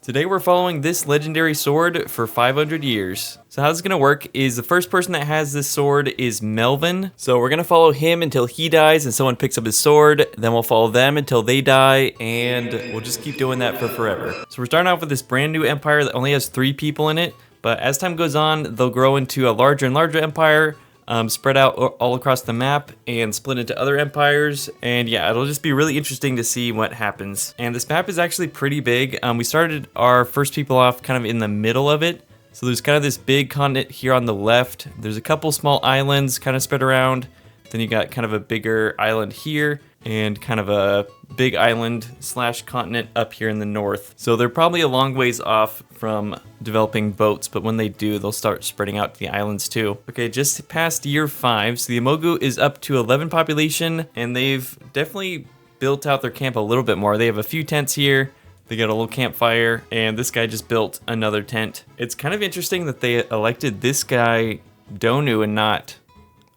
Today we're following this legendary sword for 500 years. So how this is gonna work is the first person that has this sword is Melvin. So we're gonna follow him until he dies and someone picks up his sword. Then we'll follow them until they die, and we'll just keep doing that for forever. So we're starting off with this brand new empire that only has 3 people in it. But as time goes on, they'll grow into a larger and larger empire. Spread out all across the map and split into other empires, and yeah, it'll just be really interesting to see what happens. And this map is actually pretty big. We started our first people off kind of in the middle of it, so there's kind of this big continent here on the left. There's a couple small islands kind of spread around. Then you got kind of a bigger island here and kind of a big island slash continent up here in the north. So they're probably a long ways off from developing boats, but when they do, they'll start spreading out to the islands too. Okay, just past year 5, so the Ymogu is up to 11 population, and they've definitely built out their camp a little bit more. They have a few tents here. They got a little campfire, and this guy just built another tent. It's kind of interesting that they elected this guy, Donu, and not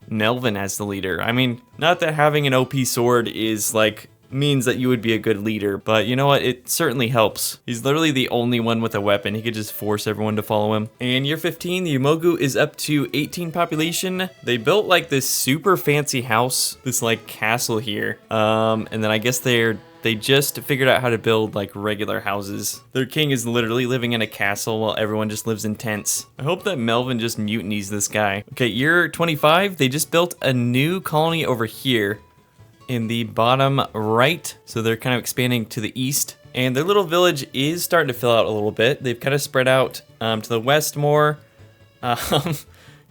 Melvin as the leader. I mean, not that having an OP sword is like means that you would be a good leader, but you know what, it certainly helps. He's literally the only one with a weapon. He could just force everyone to follow him. And year 15, the Ymogu is up to 18 population. They built like this super fancy house, this like castle here, and then I guess they just figured out how to build like regular houses. Their king is literally living in a castle while everyone just lives in tents. I hope that Melvin just mutinies this guy. Okay, year 25, they just built a new colony over here in the bottom right. So they're kind of expanding to the east. And their little village is starting to fill out a little bit. They've kind of spread out to the west more.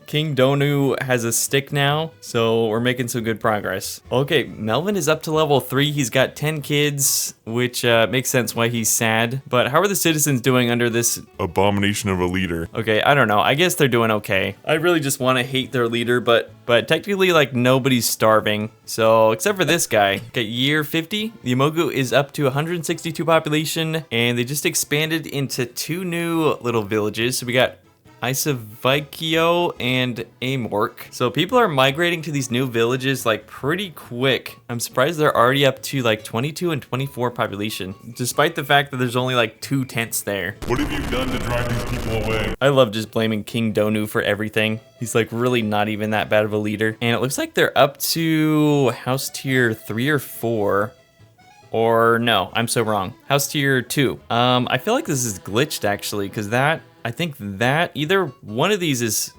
King Donu has a stick now, so we're making some good progress. Okay, Melvin is up to level 3. He's got 10 kids, which makes sense why he's sad. But how are the citizens doing under this abomination of a leader? Okay, I don't know. I guess they're doing okay. I really just want to hate their leader, but technically, like, nobody's starving. So, except for this guy. Okay, year 50, the Ymogu is up to 162 population, and they just expanded into 2 new little villages. So we got Isavikio and Amork. So people are migrating to these new villages like pretty quick. I'm surprised they're already up to like 22 and 24 population, despite the fact that there's only like 2 tents there. What have you done to drive these people away? I love just blaming King Donu for everything. He's like really not even that bad of a leader. And it looks like they're up to house tier 3 or 4. Or no, I'm so wrong. House tier 2. I feel like this is glitched actually, because I think that either one of these is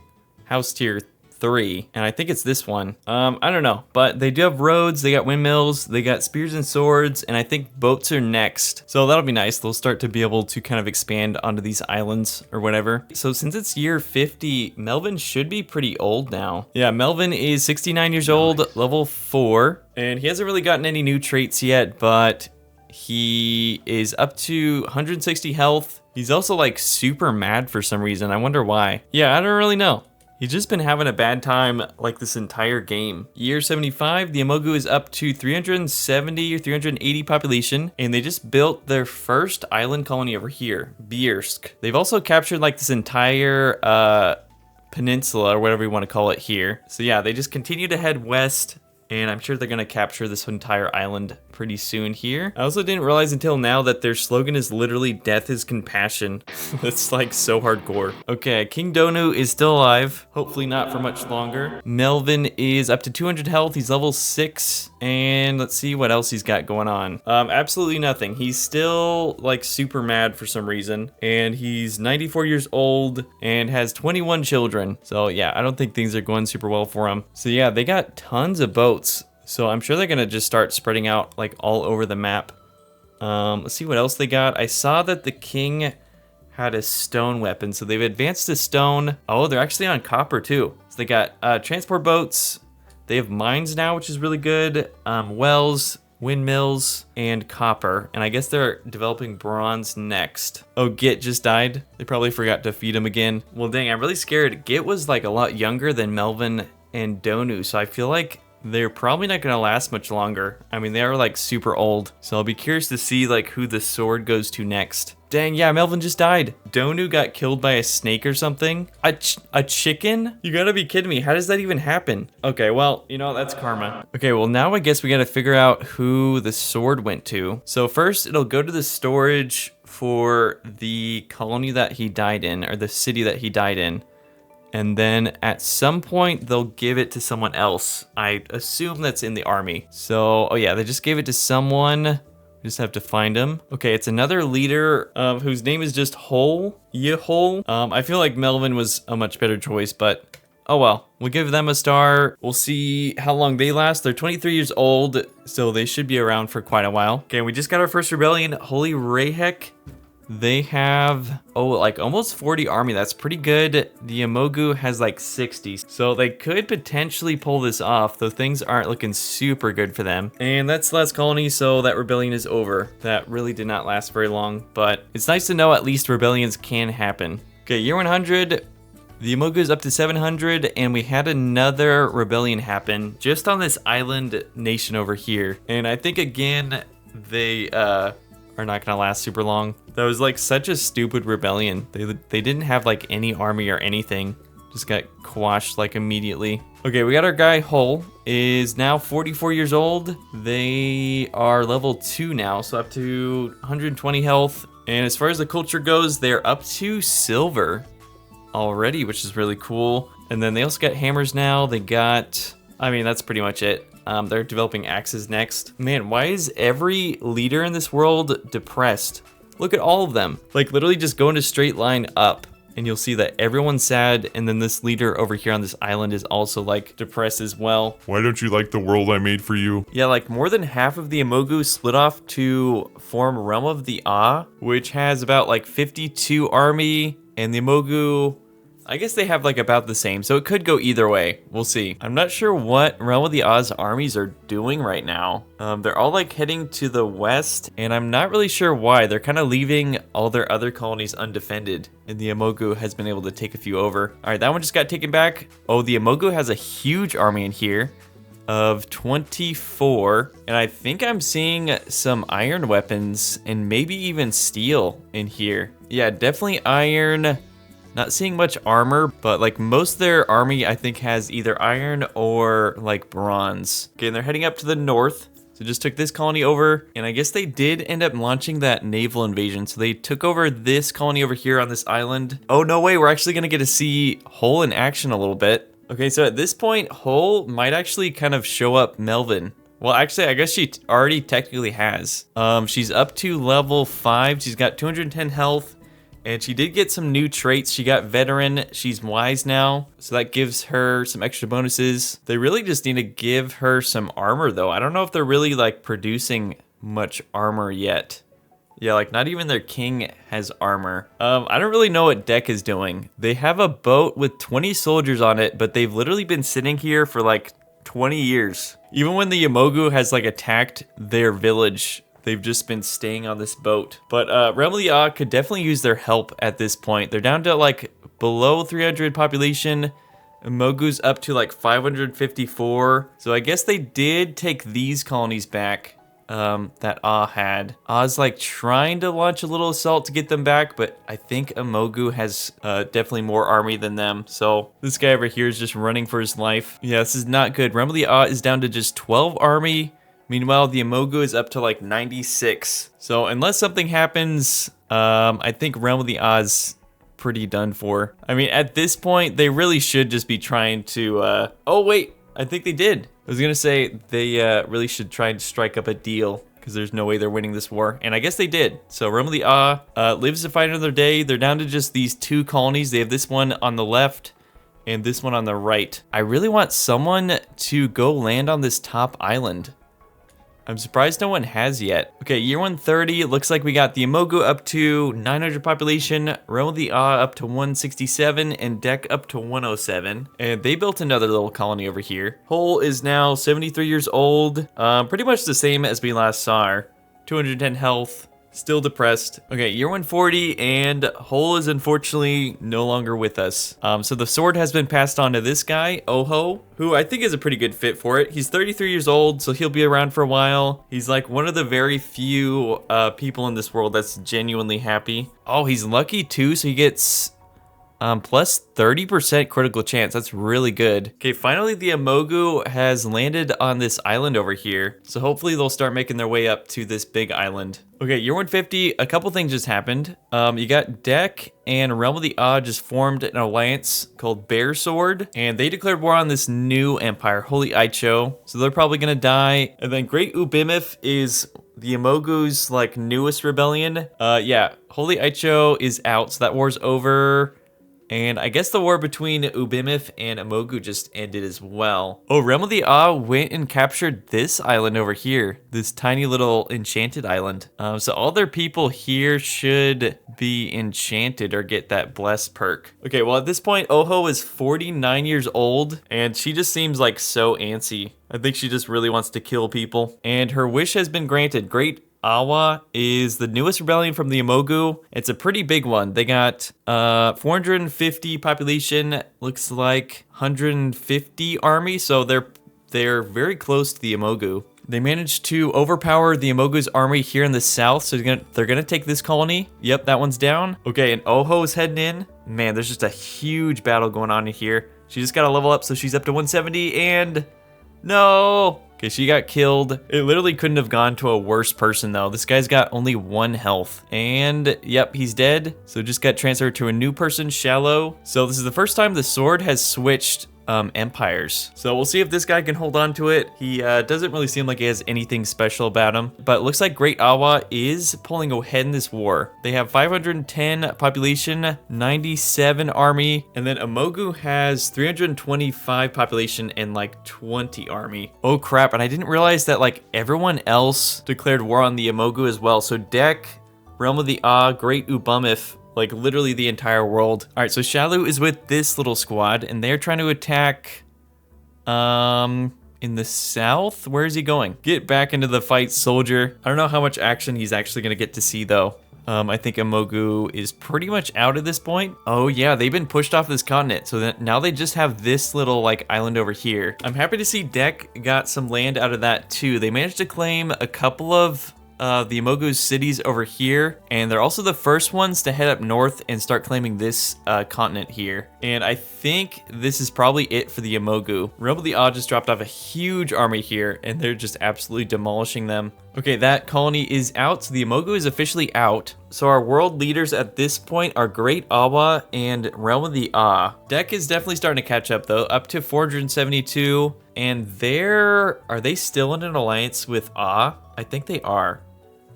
house tier 3, and I think it's this one. I don't know, but they do have roads, they got windmills, they got spears and swords, and I think boats are next. So that'll be nice. They'll start to be able to kind of expand onto these islands or whatever. So since it's year 50, Melvin should be pretty old now. Yeah, Melvin is 69 years old, level 4, and he hasn't really gotten any new traits yet, but he is up to 160 health. He's also like super mad for some reason. I wonder why. Yeah, I don't really know. He's just been having a bad time like this entire game. Year 75, the Ymogu is up to 370 or 380 population, and they just built their first island colony over here, Biersk. They've also captured like this entire peninsula or whatever you want to call it here. So yeah, they just continue to head west, and I'm sure they're gonna capture this entire island pretty soon here. I also didn't realize until now that their slogan is literally "Death is compassion." It's like so hardcore. Okay, King Donu is still alive. Hopefully not for much longer. Melvin is up to 200 health. He's level 6. And let's see what else he's got going on. Absolutely nothing. He's still like super mad for some reason. And he's 94 years old and has 21 children. So yeah, I don't think things are going super well for him. So yeah, they got tons of boats. So I'm sure they're gonna just start spreading out like all over the map. Let's see what else they got. I saw that the king had a stone weapon, so they've advanced to stone. Oh, they're actually on copper too. So they got transport boats. They have mines now, which is really good. Wells, windmills, and copper. And I guess they're developing bronze next. Oh, Git just died. They probably forgot to feed him again. Well, dang, I'm really scared. Git was like a lot younger than Melvin and Donu, so I feel like they're probably not gonna last much longer. I mean, they are like super old, so I'll be curious to see like who the sword goes to next. Dang, yeah, Melvin just died. Donu got killed by a snake or something. A chicken? You gotta be kidding me. How does that even happen? Okay, well, you know, that's karma. Okay, well, now I guess we gotta figure out who the sword went to. So first, it'll go to the storage for the colony that he died in, or the city that he died in. And then at some point, they'll give it to someone else. I assume that's in the army. So, oh yeah, they just gave it to someone. We just have to find him. Okay, it's another leader whose name is just Hole. Yhole. I feel like Melvin was a much better choice, but oh well. We'll give them a star. We'll see how long they last. They're 23 years old, so they should be around for quite a while. Okay, we just got our first rebellion. Holy Rayhek. They have, oh, like almost 40 army. That's pretty good. The Ymogu has like 60. So they could potentially pull this off, though things aren't looking super good for them. And that's the last colony, so that rebellion is over. That really did not last very long, but it's nice to know at least rebellions can happen. Okay, year 100. The Ymogu is up to 700, and we had another rebellion happen just on this island nation over here. And I think, again, they are not gonna last super long. That was like such a stupid rebellion. They didn't have like any army or anything. Just got quashed like immediately. Okay, we got our guy Hull, is now 44 years old. They are level 2 now, so up to 120 health. And as far as the culture goes, they're up to silver already, which is really cool. And then they also got hammers now. They got, I mean, that's pretty much it. They're developing axes next. Man, why is every leader in this world depressed? Look at all of them. Like literally just go in a straight line up and you'll see that everyone's sad. And then this leader over here on this island is also like depressed as well. Why don't you like the world I made for you? Yeah, like more than half of the Ymogu split off to form Realm of the Ah, which has about like 52 army, and the Ymogu, I guess they have like about the same, so it could go either way. We'll see. I'm not sure what Realm of the Ah's armies are doing right now. They're all like heading to the west, and I'm not really sure why. They're kind of leaving all their other colonies undefended, and the Ymogu has been able to take a few over. All right, that one just got taken back. Oh, the Ymogu has a huge army in here of 24, and I think I'm seeing some iron weapons and maybe even steel in here. Yeah, definitely iron. Not seeing much armor, but like most of their army I think has either iron or like bronze. Okay, and they're heading up to the north. So just took this colony over, and I guess they did end up launching that naval invasion. So they took over this colony over here on this island. Oh, no way, we're actually gonna get to see Hull in action a little bit. Okay, so at this point, Hull might actually kind of show up Melvin. Well, actually, I guess she already technically has. She's up to level 5. She's got 210 health. And she did get some new traits. She got veteran. She's wise now, so that gives her some extra bonuses. They really just need to give her some armor, though. I don't know if they're really like producing much armor yet. Yeah, like not even their king has armor. I don't really know what Deck is doing. They have a boat with 20 soldiers on it, but they've literally been sitting here for like 20 years. Even when the Ymogu has like attacked their village, they've just been staying on this boat. But Realm of the Ah could definitely use their help at this point. They're down to like below 300 population. Ymogu's up to like 554. So I guess they did take these colonies back that Ah had. Ah's like trying to launch a little assault to get them back, but I think Ymogu has definitely more army than them. So this guy over here is just running for his life. Yeah, this is not good. Realm of the Ah is down to just 12 army. Meanwhile, the Ymogu is up to like 96. So unless something happens, I think Realm of the Ah's pretty done for. I mean, at this point, they really should just be trying to, oh wait, I think they did. I was gonna say they really should try and strike up a deal, because there's no way they're winning this war. And I guess they did. So Realm of the Ah lives to fight another day. They're down to just these 2 colonies. They have this one on the left and this one on the right. I really want someone to go land on this top island. I'm surprised no one has yet. Okay, year 130, it looks like we got the Ymogu up to 900 population, Realm of the Ah up to 167, and Deck up to 107. And they built another little colony over here. Hull is now 73 years old, pretty much the same as we last saw her. 210 health, still depressed. Okay, year 140, and Hull is unfortunately no longer with us. So the sword has been passed on to this guy, Oho, who I think is a pretty good fit for it. He's 33 years old, so he'll be around for a while. He's like one of the very few people in this world that's genuinely happy. Oh, he's lucky too, so he gets Plus 30% critical chance. That's really good. Okay, finally the Ymogu has landed on this island over here. So hopefully they'll start making their way up to this big island. Okay, year 150, a couple things just happened. You got Deck and Realm of the Odd just formed an alliance called Bear Sword, and they declared war on this new empire, Holy Icho. So they're probably gonna die. And then Great Ubimif is the Ymogu's like newest rebellion. Yeah, Holy Icho is out, so that war's over. And I guess the war between Ubimif and Ymogu just ended as well. Oh, Realm of the Ah went and captured this island over here. This tiny little enchanted island. So all their people here should be enchanted or get that blessed perk. Okay, well at this point, Oho is 49 years old and she just seems like so antsy. I think she just really wants to kill people. And her wish has been granted. Great Awa is the newest rebellion from the Ymogu. It's a pretty big one. They got 450 population, looks like 150 army, so they're very close to the Ymogu. They managed to overpower the Ymogu's army here in the south, so they're gonna take this colony. Yep, that one's down. Okay, and Oho's heading in. Man, there's just a huge battle going on in here. She just gotta level up, so she's up to 170, and no! Okay, she got killed. It literally couldn't have gone to a worse person though. This guy's got only 1 health. And yep, he's dead. So just got transferred to a new person, Shallow. So this is the first time the sword has switched empires. So we'll see if this guy can hold on to it. He doesn't really seem like he has anything special about him, but it looks like Great Awa is pulling ahead in this war. They have 510 population, 97 army, and then Ymogu has 325 population and like 20 army. Oh crap, and I didn't realize that like everyone else declared war on the Ymogu as well. So Deck, Realm of the Ah, Great Ubumif, like literally the entire world. All right, so Shalu is with this little squad and they're trying to attack in the south. Where is he going? Get back into the fight, soldier. I don't know how much action he's actually gonna get to see though. I think Ymogu is pretty much out at this point. Oh yeah, they've been pushed off this continent. So that now they just have this little like island over here. I'm happy to see Deck got some land out of that too. They managed to claim a couple of the Ymogu's cities over here, and they're also the first ones to head up north and start claiming this continent here. And I think this is probably it for the Ymogu. Realm of the Odd just dropped off a huge army here, and they're just absolutely demolishing them. Okay, that colony is out, so the Ymogu is officially out. So our world leaders at this point are Great Awa and Realm of the Ah. Deck is definitely starting to catch up though, up to 472, and are they still in an alliance with Ah? I think they are.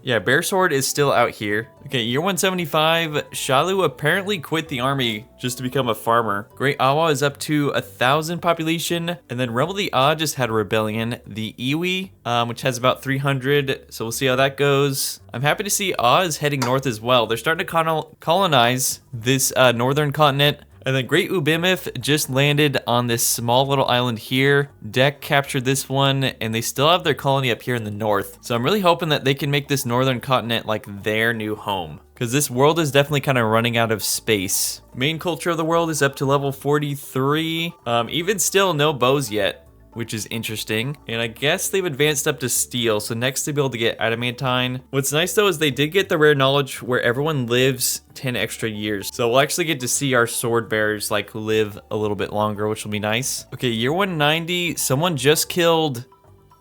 Yeah, Bear Sword is still out here. Okay, year 175, Shalu apparently quit the army just to become a farmer. Great Awa is up to 1,000 population, and then Realm of the Odd just had a rebellion, the Iwi, which has about 300, so we'll see how that goes. I'm happy to see Ah is heading north as well. They're starting to colonize this northern continent. And then Great Ubimif just landed on this small little island here. Deck captured this one, and they still have their colony up here in the north. So I'm really hoping that they can make this northern continent like their new home, because this world is definitely kind of running out of space. Main culture of the world is up to level 43. Even still, no bows yet, which is interesting. And I guess they've advanced up to steel, so next they'll be able to get adamantine. What's nice though is they did get the rare knowledge where everyone lives 10 extra years. So we'll actually get to see our sword bearers like live a little bit longer, which will be nice. Okay, year 190, someone just killed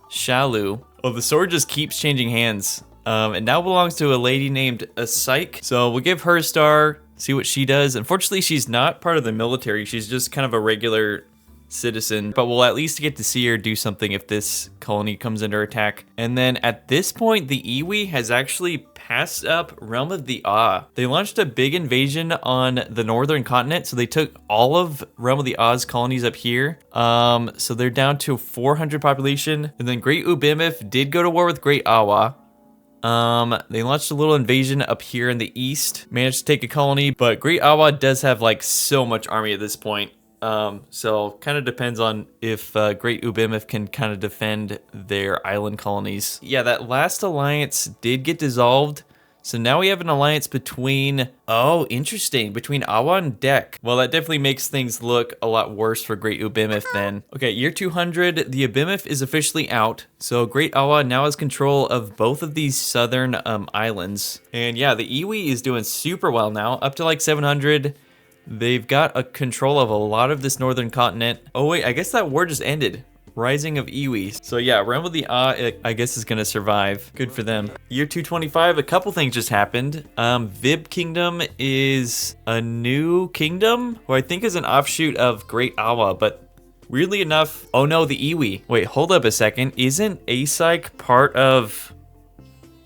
Shalu. Oh, the sword just keeps changing hands. It now belongs to a lady named Asaik. So we'll give her a star, see what she does. Unfortunately, she's not part of the military. She's just kind of a regular citizen, but we'll at least get to see her do something if this colony comes under attack. And then at this point, the Iwi has actually passed up Realm of the Ah. They launched a big invasion on the northern continent, so they took all of Realm of the Ah's colonies up here. So they're down to 400 population. And then Great Ubimif did go to war with Great Awa. They launched a little invasion up here in the east, managed to take a colony, but Great Awa does have like so much army at this point. So kind of depends on if Great Ubimif can kind of defend their island colonies. Yeah, that last alliance did get dissolved. So now we have an alliance between, oh, interesting, between Awa and Deck. Well, that definitely makes things look a lot worse for Great Ubimif then. Okay, year 200, the Ubimif is officially out. So Great Awa now has control of both of these southern islands. And yeah, the Iwi is doing super well now, up to like 700. They've got a control of a lot of this northern continent. Oh wait, I guess that war just ended. Rising of Iwi. So yeah, Realm of the I guess is gonna survive. Good for them. Year 225, a couple things just happened. Vib Kingdom is a new kingdom, who I think is an offshoot of Great Awa, but weirdly enough, oh no, the Iwi. Wait, hold up a second. Isn't Asyke part of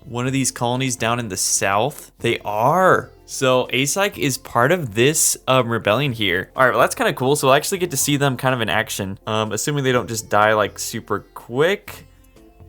one of these colonies down in the south? They are. So Asyke is part of this rebellion here. All right, well that's kind of cool. So we'll actually get to see them kind of in action. Assuming they don't just die like super quick.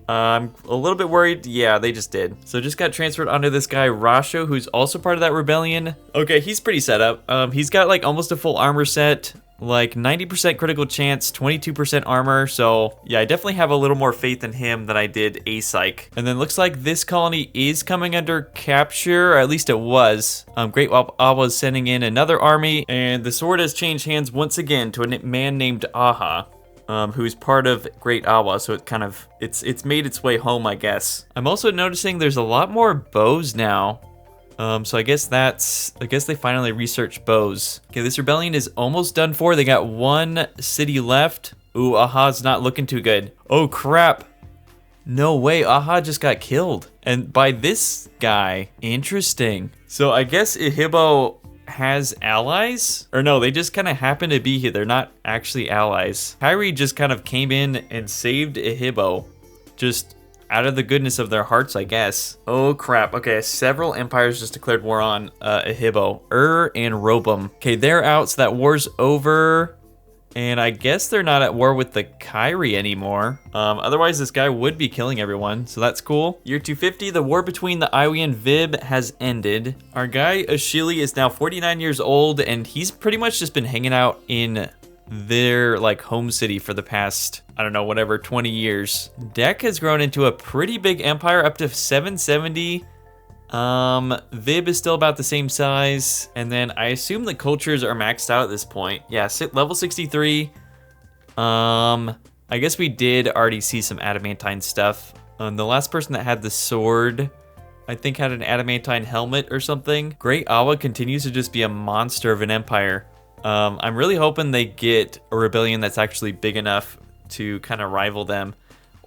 I'm a little bit worried. Yeah, they just did. So just got transferred onto this guy Rasho, who's also part of that rebellion. Okay, he's pretty set up. He's got like almost a full armor set. Like 90% critical chance, 22% armor. So yeah, I definitely have a little more faith in him than I did Asyke. And then looks like this colony is coming under capture, or at least it was. Great Awa is sending in another army, and the sword has changed hands once again to a man named Aha. Who's part of Great Awa, so it kind of, it's made its way home, I guess. I'm also noticing there's a lot more bows now. So I guess they finally researched bows. Okay, this rebellion is almost done for. They got one city left. Ooh, Aha's not looking too good. Oh crap. No way, Aha just got killed. And by this guy. Interesting. So I guess Ihibo has allies? Or no, they just kind of happen to be here. They're not actually allies. Kyri just kind of came in and saved Ihibo. Just out of the goodness of their hearts, I guess. Oh crap. Okay, several empires just declared war on Ihibo. And Robum. Okay, they're out, so that war's over. And I guess they're not at war with the Kyri anymore. Otherwise, this guy would be killing everyone, so that's cool. Year 250, the war between the Iwi and Vib has ended. Our guy, Ashili, is now 49 years old, and he's pretty much just been hanging out in their like home city for the past, I don't know, whatever, 20 years. Dek has grown into a pretty big empire, up to 770. Vib is still about the same size, and then I assume the cultures are maxed out at this point. Yeah, level 63. I guess we did already see some adamantine stuff. The last person that had the sword, I think, had an adamantine helmet or something. Great Awa continues to just be a monster of an empire. I'm really hoping they get a rebellion that's actually big enough to kind of rival them.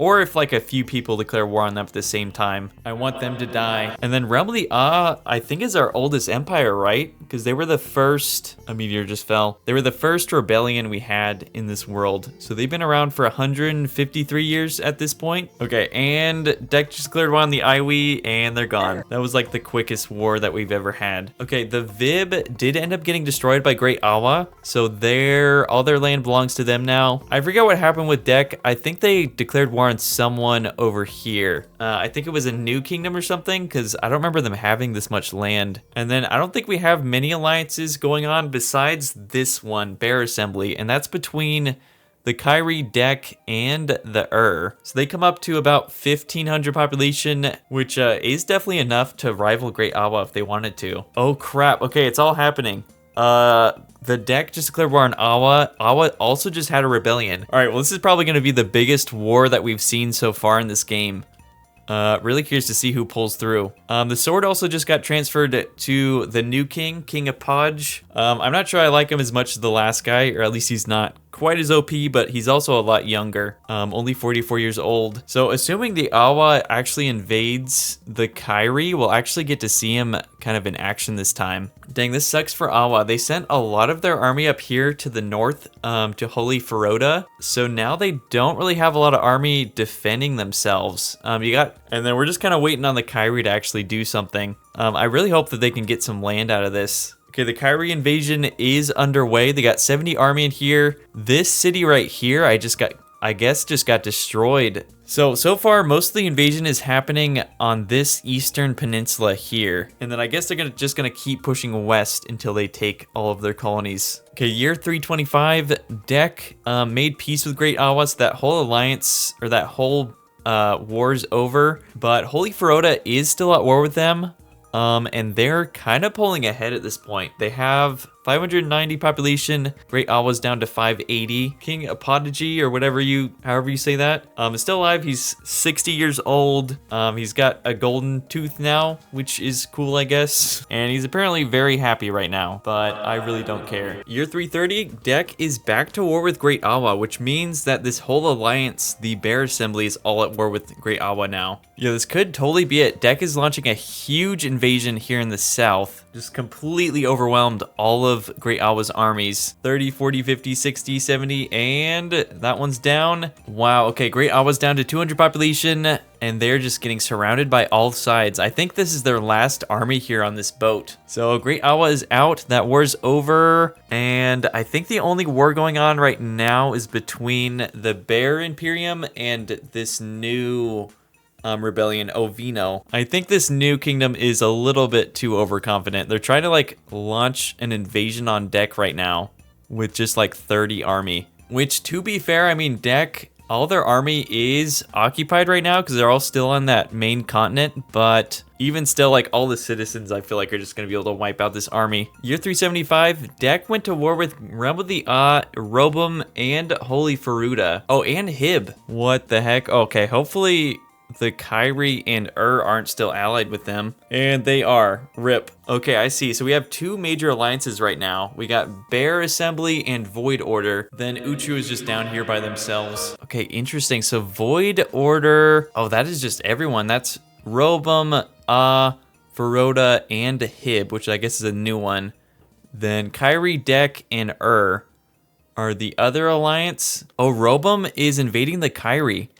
Or if like a few people declare war on them at the same time. I want them to die. And then Realm of the I think is our oldest empire, right? Because they were the first, a meteor just fell. They were the first rebellion we had in this world. So they've been around for 153 years at this point. Okay, and Dek just declared war on the Iwi, and they're gone. That was like the quickest war that we've ever had. Okay, the Vib did end up getting destroyed by Great Awa. So all their land belongs to them now. I forget what happened with Dek. I think they declared war on someone over here. I think it was a new kingdom or something, because I don't remember them having this much land. And then I don't think we have many alliances going on besides this one, Bear Assembly, and that's between the Kyri, Dek, and the So they come up to about 1,500 population, which is definitely enough to rival Great Awa if they wanted to. Oh crap, okay, it's all happening. The Dek just declared war on Awa. Awa also just had a rebellion. All right, well, this is probably going to be the biggest war that we've seen so far in this game. Really curious to see who pulls through. The sword also just got transferred to the new king, King Apaj. I'm not sure I like him as much as the last guy, or at least he's not quite as OP, but he's also a lot younger, only 44 years old. So assuming the Awa actually invades the Kyri, we'll actually get to see him kind of in action this time. Dang, this sucks for Awa. They sent a lot of their army up here to the north, to Holy Feroda. So now they don't really have a lot of army defending themselves. And then we're just kind of waiting on the Kyri to actually do something. I really hope that they can get some land out of this. Okay, the Kyri invasion is underway. They got 70 army in here. This city right here, I guess just got destroyed. So far, most of the invasion is happening on this eastern peninsula here. And then I guess they're just gonna keep pushing west until they take all of their colonies. Okay, year 325, Dek made peace with Great Awa, so that whole alliance, or that whole war's over. But Holy Feroda is still at war with them. And they're kind of pulling ahead at this point. They have 590 population. Great Awa's down to 580. King Apogee, or however you say that, is still alive. He's 60 years old. He's got a golden tooth now, which is cool, I guess. And he's apparently very happy right now, but I really don't care. Year 330, Deck is back to war with Great Awa, which means that this whole alliance, the Bear Assembly, is all at war with Great Awa now. Yeah, this could totally be it. Deck is launching a huge invasion here in the south. Just completely overwhelmed all of Great Awa's armies. 30, 40, 50, 60, 70, and that one's down. Wow, okay, Great Awa's down to 200 population, and they're just getting surrounded by all sides. I think this is their last army here on this boat. So Great Awa is out, that war's over, and I think the only war going on right now is between the Bear Imperium and this new rebellion, Ovino. I think this new kingdom is a little bit too overconfident. They're trying to like launch an invasion on Deck right now with just like 30 army, which to be fair, I mean, Deck, all their army is occupied right now because they're all still on that main continent, but even still, like, all the citizens I feel like are just going to be able to wipe out this army. Year 375, Deck went to war with Realm of the Robum and Holy Faruda. Oh, and Hib. What the heck? Okay, hopefully the Kyri and aren't still allied with them. And they are. RIP. Okay, I see. So we have two major alliances right now. We got Bear Assembly and Void Order. Then Uchu is just down here by themselves. Okay, interesting. So Void Order. Oh, that is just everyone. That's Robum, Faroda, and Hib, which I guess is a new one. Then Kyri, Deck, and are the other alliance. Oh, Robum is invading the Kyri.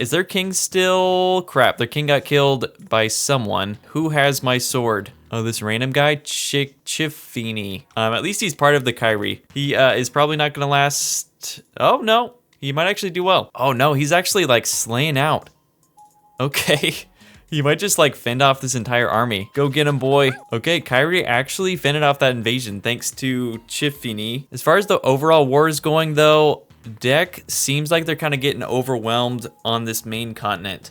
Is their king still? Crap, their king got killed by someone. Who has my sword? Oh, this random guy? Chifini. At least he's part of the Kyri. He is probably not gonna last. Oh, no. He might actually do well. Oh, no, he's actually like slaying out. Okay. He might just like fend off this entire army. Go get him, boy. Okay, Kyri actually fended off that invasion thanks to Chifini. As far as the overall war is going though, Deck seems like they're kind of getting overwhelmed on this main continent.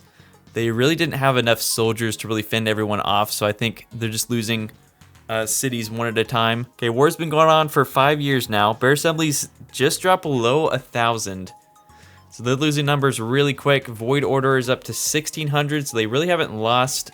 They really didn't have enough soldiers to really fend everyone off, so I think they're just losing cities one at a time. Okay, war's been going on for 5 years now. Bear Assembly's just dropped below 1,000. So they're losing numbers really quick. Void Order is up to 1,600, so they really haven't lost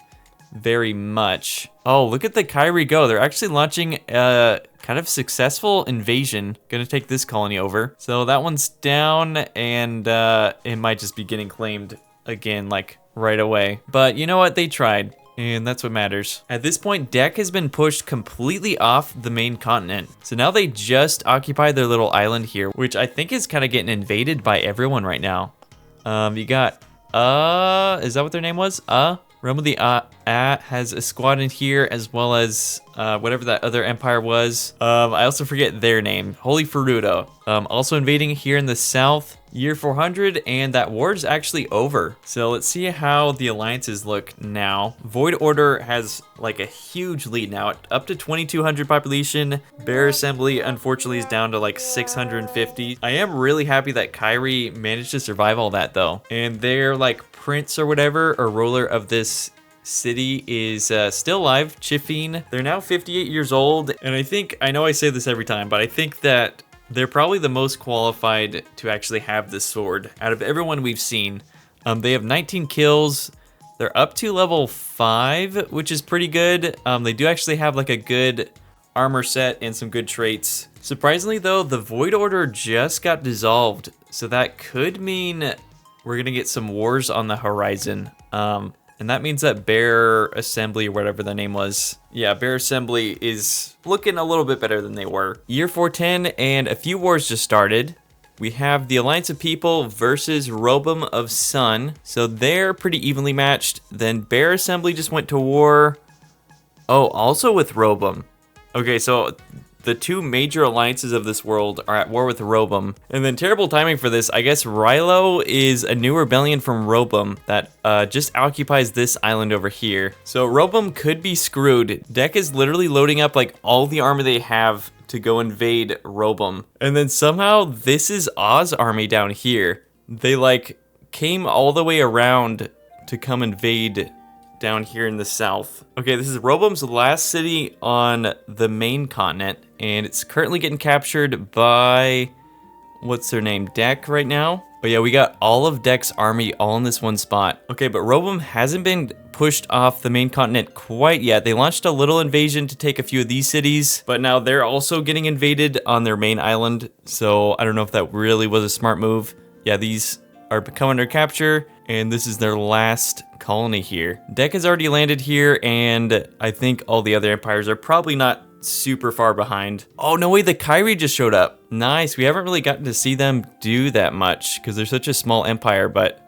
very much. Oh, look at the Kyri go. They're actually launching a kind of successful invasion. Gonna take this colony over. So that one's down, and it might just be getting claimed again, like right away. But you know what? They tried. And that's what matters. At this point, Deck has been pushed completely off the main continent. So now they just occupy their little island here, which I think is kind of getting invaded by everyone right now. You got, is that what their name was? Realm of the has a squad in here, as well as whatever that other empire was. I also forget their name. Holy Faruda. Also invading here in the south. Year 400, and that war is actually over. So let's see how the alliances look now. Void Order has like a huge lead now, up to 2,200 population. Bear Assembly, unfortunately, is down to like 650. I am really happy that Kyri managed to survive all that though. And their like prince or whatever, or ruler of this city is still alive, Chifine. They're now 58 years old, and I know I say this every time, but I think that they're probably the most qualified to actually have this sword out of everyone we've seen. They have 19 kills. They're up to level 5, which is pretty good. They do actually have like a good armor set and some good traits. Surprisingly though, the Void Order just got dissolved, so that could mean we're gonna get some wars on the horizon. And that means that Bear Assembly, or whatever the name was, yeah, Bear Assembly is looking a little bit better than they were. Year 410, and a few wars just started. We have the Alliance of People versus Robum of Sun. So they're pretty evenly matched. Then Bear Assembly just went to war. Oh, also with Robum. Okay, so the two major alliances of this world are at war with Robum. And then terrible timing for this, I guess Rilo is a new rebellion from Robum that just occupies this island over here. So Robum could be screwed. Deck is literally loading up like all the army they have to go invade Robum. And then somehow this is Oz army down here. They like came all the way around to come invade down here in the south. Okay, this is Robum's last city on the main continent, and it's currently getting captured by, what's their name, Deck right now? But yeah, we got all of Deck's army all in this one spot. Okay, but Robum hasn't been pushed off the main continent quite yet. They launched a little invasion to take a few of these cities, but now they're also getting invaded on their main island. So I don't know if that really was a smart move. Yeah, these are coming under capture, and this is their last colony here. Deck has already landed here, and I think all the other empires are probably not super far behind. Oh, no way, the Kyri just showed up. Nice, we haven't really gotten to see them do that much because they're such a small empire, but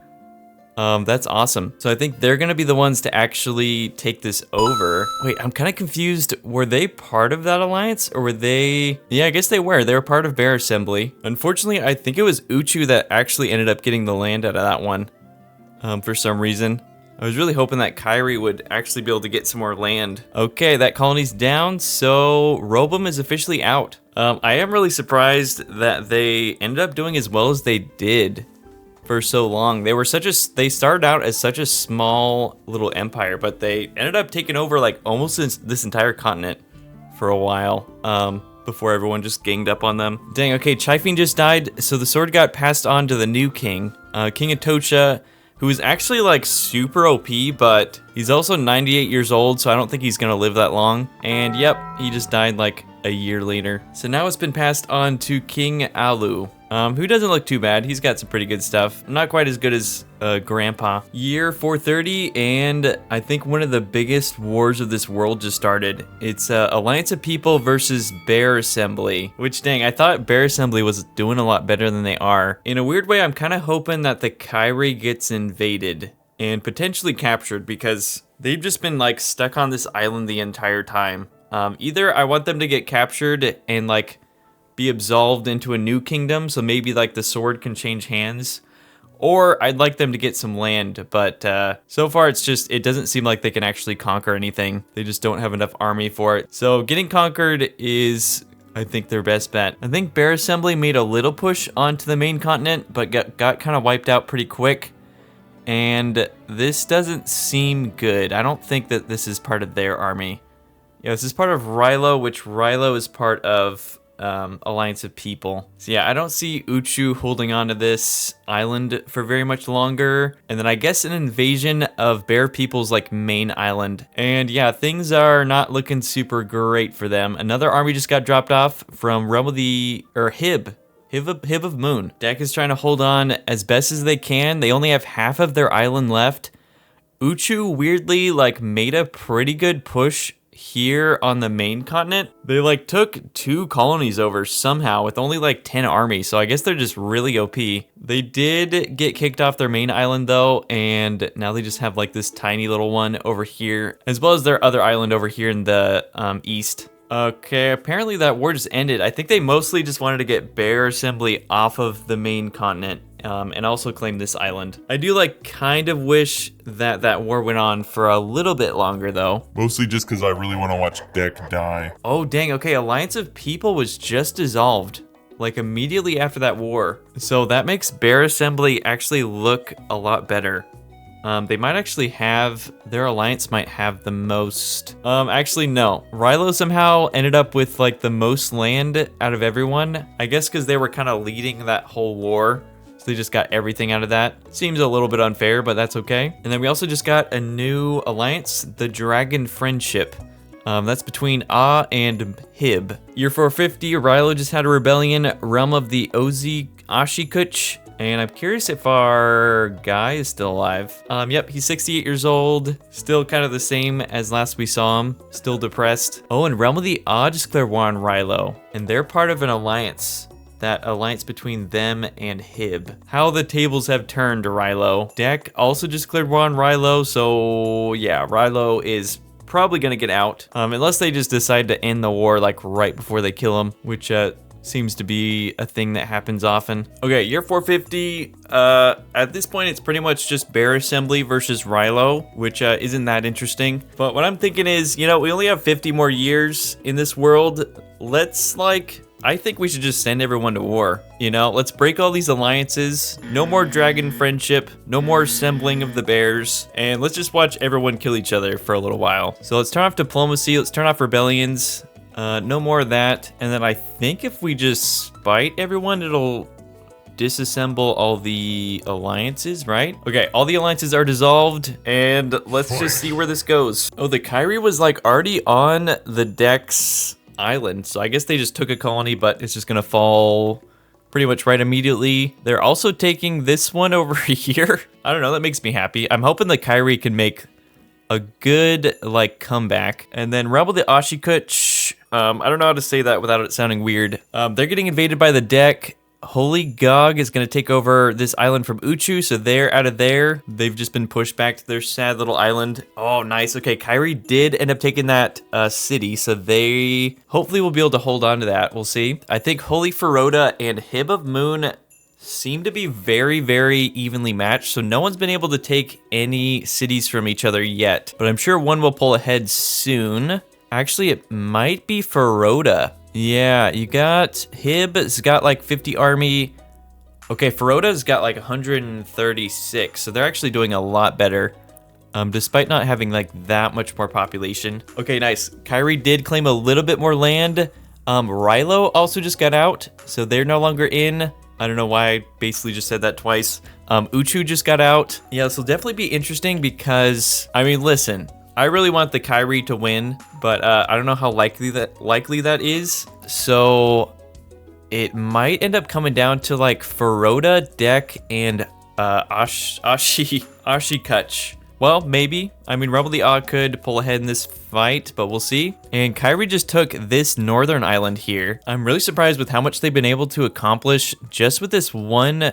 that's awesome. So I think they're gonna be the ones to actually take this over. Wait, I'm kind of confused. Were they part of that alliance or were they? Yeah, I guess they were. They were part of Bear Assembly. Unfortunately, I think it was Uchu that actually ended up getting the land out of that one for some reason. I was really hoping that Kyri would actually be able to get some more land. Okay, that colony's down, so Robum is officially out. I am really surprised that they ended up doing as well as they did for so long. They started out as such a small little empire, but they ended up taking over like almost this entire continent for a while. Before everyone just ganged up on them. Dang, okay, Chifing just died, so the sword got passed on to the new king, King Atocha, who is actually like super OP, but he's also 98 years old, so I don't think he's gonna live that long. And yep, he just died like a year later. So now it's been passed on to King Alu, who doesn't look too bad. He's got some pretty good stuff. Not quite as good as Grandpa. Year 430, and I think one of the biggest wars of this world just started. It's Alliance of People versus Bear Assembly, which dang, I thought Bear Assembly was doing a lot better than they are. In a weird way, I'm kind of hoping that the Kyri gets invaded and potentially captured because they've just been like stuck on this island the entire time. Either I want them to get captured and like be absolved into a new kingdom, so maybe like the sword can change hands, or I'd like them to get some land, but so far it doesn't seem like they can actually conquer anything. They just don't have enough army for it. So getting conquered is, I think, their best bet. I think Bear Assembly made a little push onto the main continent, but got kind of wiped out pretty quick. And this doesn't seem good. I don't think that this is part of their army. Yeah, this is part of Rilo, which Rilo is part of Alliance of People. So yeah, I don't see Uchu holding on to this island for very much longer. And then I guess an invasion of Bear People's like main island. And yeah, things are not looking super great for them. Another army just got dropped off from Realm of the, or Hib of Moon. Deck is trying to hold on as best as they can. They only have half of their island left. Uchu weirdly like made a pretty good push here on the main continent. They like took 2 colonies over somehow with only like 10 armies, so I guess they're just really OP. They did get kicked off their main island though, and now they just have like this tiny little one over here, as well as their other island over here in the east. Okay, apparently that war just ended. I think they mostly just wanted to get Bear Assembly off of the main continent. And also claim this island. I do like kind of wish that that war went on for a little bit longer though. Mostly just because I really want to watch Deck die. Oh dang, okay, Alliance of People was just dissolved like immediately after that war. So that makes Bear Assembly actually look a lot better. They might actually have, their alliance might have the most, actually no. Rilo somehow ended up with like the most land out of everyone. I guess because they were kind of leading that whole war. So they just got everything out of that. Seems a little bit unfair, but that's okay. And then we also just got a new alliance, the Dragon Friendship. That's between Ah and Hib. Year 450, Rilo just had a rebellion, Realm of the Ozi Ashikuch. And I'm curious if our guy is still alive. Yep, he's 68 years old. Still kind of the same as last we saw him. Still depressed. Oh, and Realm of the Ah just declared war on Rilo. And they're part of an alliance. That alliance between them and Hib. How the tables have turned to Rilo. Deck also just declared war on Rilo, so yeah, Rilo is probably gonna get out. Unless they just decide to end the war like right before they kill him, which seems to be a thing that happens often. Okay, year 450, at this point it's pretty much just Bear Assembly versus Rilo, which isn't that interesting. But what I'm thinking is, you know, we only have 50 more years in this world. Let's like I think we should just send everyone to war. You know, let's break all these alliances. No more dragon friendship. No more assembling of the bears. And let's just watch everyone kill each other for a little while. So let's turn off diplomacy. Let's turn off rebellions. No more of that. And then I think if we just spite everyone, it'll disassemble all the alliances, right? Okay, all the alliances are dissolved, and let's just see where this goes. Oh, the Kyri was like already on the Dex island, so I guess they just took a colony, but it's just gonna fall pretty much right immediately. They're also taking this one over here. I don't know, that makes me happy. I'm hoping the Kyri can make a good like comeback. And then Rebel the Ashikuch, I don't know how to say that without it sounding weird. They're getting invaded by the deck. Holy Gog is going to take over this island from Uchu, so they're out of there. They've just been pushed back to their sad little island. Oh, nice. Okay, Kyri did end up taking that city, so they hopefully will be able to hold on to that. We'll see. I think Holy Feroda and Hib of Moon seem to be very, very evenly matched, so no one's been able to take any cities from each other yet, but I'm sure one will pull ahead soon. Actually, it might be Feroda. Yeah, you got Hib's got like 50 army. Okay, Feroda's got like 136, so they're actually doing a lot better, despite not having like that much more population. Okay, nice. Kyri did claim a little bit more land. Rilo also just got out, so they're no longer in. I don't know why I basically just said that twice. Uchu just got out. Yeah, this will definitely be interesting because, I mean, listen, I really want the Kyri to win, but I don't know how likely that is. So it might end up coming down to like Feroda, Deck, and Ashikuch. Well, maybe. I mean, Rebel the Ah could pull ahead in this fight, but we'll see. And Kyri just took this northern island here. I'm really surprised with how much they've been able to accomplish just with this one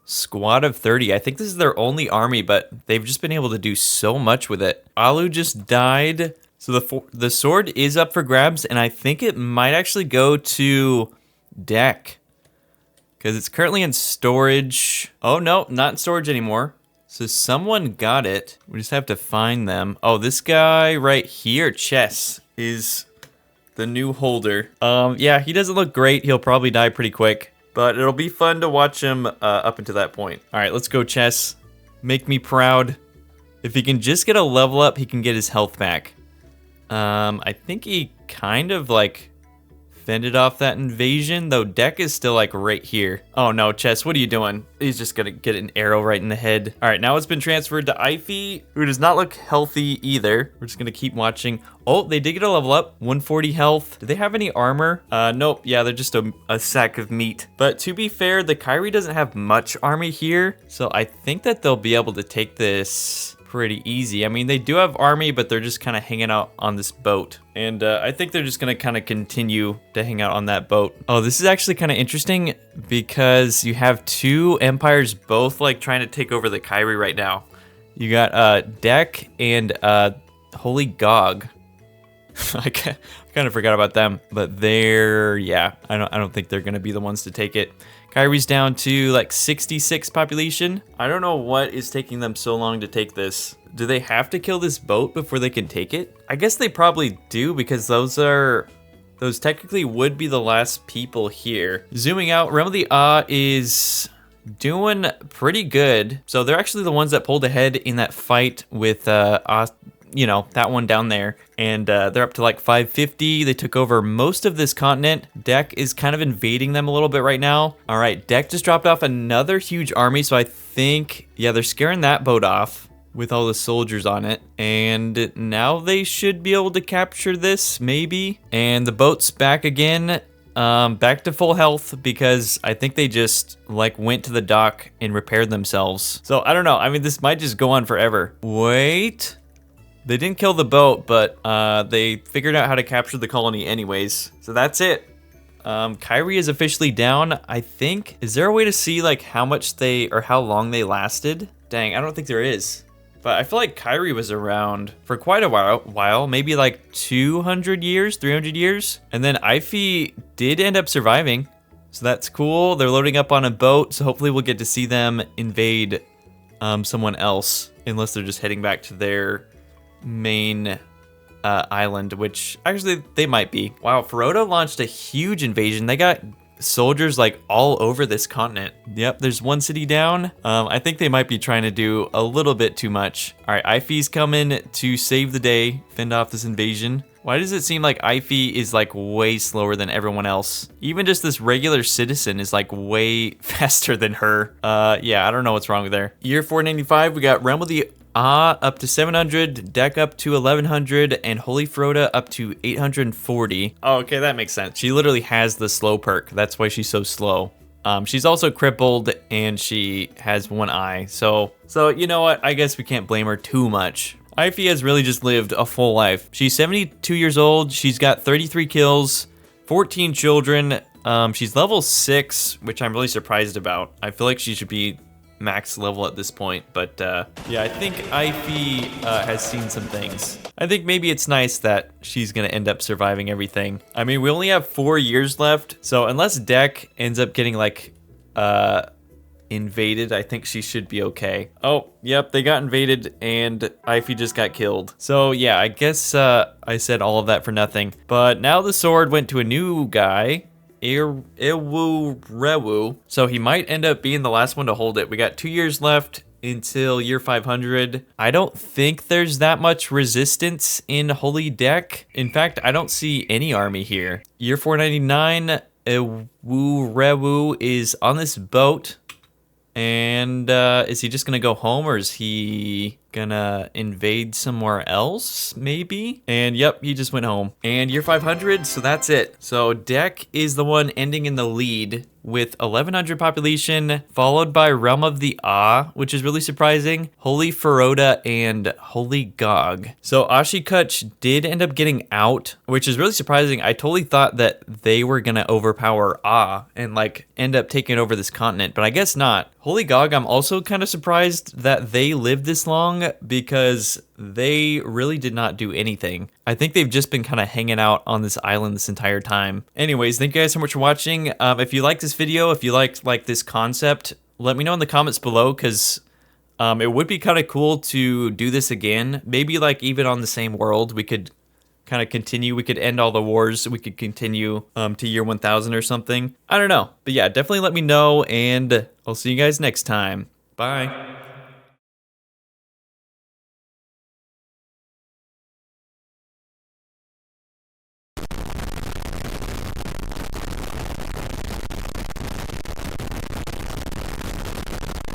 squad of 30. I think this is their only army, but they've just been able to do so much with it. Alu just died. So the sword is up for grabs, and I think it might actually go to Deck, because it's currently in storage. Oh, no, not in storage anymore. So someone got it. We just have to find them. Oh, this guy right here, Chess, is the new holder. Yeah, he doesn't look great. He'll probably die pretty quick, but it'll be fun to watch him up until that point. All right, let's go, Chess. Make me proud. If he can just get a level up, he can get his health back. I think he kind of like fended off that invasion, though Deck is still like right here. Oh no, Chess, what are you doing? He's just gonna get an arrow right in the head. All right, now it's been transferred to Ify, who does not look healthy either. We're just gonna keep watching. Oh, they did get a level up, 140 health. Do they have any armor? Nope, yeah, they're just a sack of meat. But to be fair, the Kyri doesn't have much army here, so I think that they'll be able to take this pretty easy. I mean, they do have army, but they're just kind of hanging out on this boat. And I think they're just going to kind of continue to hang out on that boat. Oh, this is actually kind of interesting because you have two empires both like trying to take over the Kyri right now. You got Deck and Holy Gog. I kind of forgot about them, but they're, yeah, I don't think they're going to be the ones to take it. Kyri's down to like 66 population. I don't know what is taking them so long to take this. Do they have to kill this boat before they can take it? I guess they probably do, because those technically would be the last people here. Zooming out, Realm of the Ah is doing pretty good. So they're actually the ones that pulled ahead in that fight with you know, that one down there, and they're up to like 550. They took over most of this continent. Deck is kind of invading them a little bit right now. All right, Deck just dropped off another huge army, so I think, yeah, they're scaring that boat off with all the soldiers on it, and now they should be able to capture this, maybe. And the boat's back again, back to full health, because I think they just like went to the dock and repaired themselves. So I don't know, I mean, this might just go on forever. Wait. They didn't kill the boat, but they figured out how to capture the colony anyways. So that's it. Kyri is officially down, I think. Is there a way to see like how much or how long they lasted? Dang, I don't think there is. But I feel like Kyri was around for quite a while, maybe like 200 years, 300 years. And then Ify did end up surviving. So that's cool. They're loading up on a boat, so hopefully we'll get to see them invade someone else, unless they're just heading back to their main island, which actually they might be. Wow, Feroda launched a huge invasion. They got soldiers like all over this continent. Yep, there's one city down. I think they might be trying to do a little bit too much. All right, Ife's coming to save the day, fend off this invasion. Why does it seem like Ife is like way slower than everyone else? Even just this regular citizen is like way faster than her. Yeah, I don't know what's wrong with her. Year 495, we got Realm of the up to 700, Deck up to 1100, and Holy Feroda up to 840. Oh, okay, that makes sense. She literally has the slow perk. That's why she's so slow. She's also crippled and she has one eye. So you know what? I guess we can't blame her too much. Ife has really just lived a full life. She's 72 years old. She's got 33 kills, 14 children. She's level 6, which I'm really surprised about. I feel like she should be max level at this point, but yeah, I think Ife has seen some things. I think maybe it's nice that she's gonna end up surviving everything. I mean, we only have 4 years left, so unless Deck ends up getting like invaded, I think she should be okay. Oh, yep, they got invaded and Ife just got killed. So yeah, I guess I said all of that for nothing. But now the sword went to a new guy, Rewu. So he might end up being the last one to hold it. We got 2 years left until year 500. I don't think there's that much resistance in Holy Deck. In fact, I don't see any army here. Year 499, Rewu is on this boat. And is he just gonna go home, or is he gonna invade somewhere else, maybe? And yep, he just went home. And year 500, so that's it. So Deck is the one ending in the lead with 1100 population, followed by Realm of the which is really surprising, Holy Feroda, and Holy Gog. So Ashikuch did end up getting out, which is really surprising. I totally thought that they were gonna overpower and like end up taking over this continent, but I guess not. Holy Gog, I'm also kind of surprised that they lived this long because they really did not do anything. I think they've just been kind of hanging out on this island this entire time. Anyways, thank you guys so much for watching. If you like this video, if you liked like this concept, let me know in the comments below, because it would be kind of cool to do this again. Maybe like even on the same world, we could kind of continue. We could end all the wars. We could continue to year 1000 or something. I don't know. But yeah, definitely let me know, and I'll see you guys next time. Bye.